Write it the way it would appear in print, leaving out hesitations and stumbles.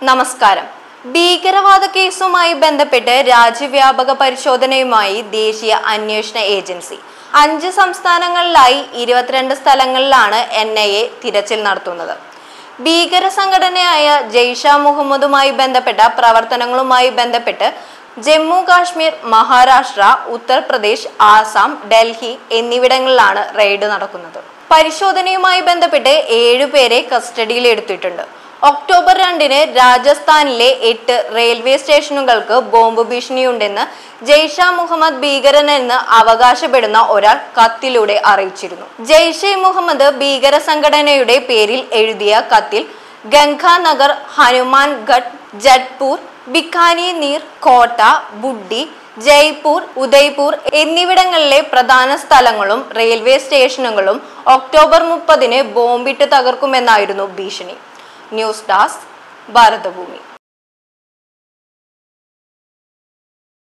നമസ്കാരം. ഭീകരവാദ കേസുമായി ബന്ധപ്പെട്ട് രാജ്യവ്യാപക പരിശോധനയുമായി ദേശീയ അന്വേഷണ ഏജൻസി 5 സംസ്ഥാനങ്ങളിലായി 22 സ്ഥലങ്ങളിലാണ് NIA തിരച്ചിൽ നടത്തുന്നത്. ഭീകര സംഘടനയായ ജയ്ഷെ മുഹമ്മദുമായി ബന്ധപ്പെട്ട പ്രവർത്തനങ്ങളുമായി ബന്ധപ്പെട്ട് ജമ്മു കാശ്മീർ, മഹാരാഷ്ട്ര, ഉത്തർപ്രദേശ്, ആസാം, ഡൽഹി എന്നിവിടങ്ങളിലാണ് റെയ്ഡ് നടക്കുന്നത്. പരിശോധനയുമായി ബന്ധപ്പെട്ട് 7 പേരെ കസ്റ്റഡിയിൽ എടുത്തിട്ടുണ്ട്. ഒക്ടോബർ 2-ന് രാജസ്ഥാനിലെ 8 റെയിൽവേ സ്റ്റേഷനുകൾക്ക് ബോംബ് ഭീഷണിയുണ്ടെന്ന് ജയ്ഷെ മുഹമ്മദ് ഭീകരനെന്ന് അവകാശപ്പെടുന്ന ഒരാൾ കത്തിലൂടെ അറിയിച്ചിരുന്നു. ജയ്ഷെ മുഹമ്മദ് ഭീകര സംഘടനയുടെ പേരിൽ എഴുതിയ കത്തിൽ ഗംഗാനഗർ, ഹനുമാൻഗഡ്, ജഡ്പൂർ, ബിക്കാനീർ, കോട്ട, ബുഡ്ഡി, ജയ്പൂർ, ഉദയ്പൂർ എന്നിവിടങ്ങളിലെ പ്രധാന സ്ഥലങ്ങളും റെയിൽവേ സ്റ്റേഷനുകളും ഒക്ടോബർ 30-ന് ബോംബിട്ട് തകർക്കുമെന്നായിരുന്നു ഭീഷണി. News desk, Bharathabhoomi.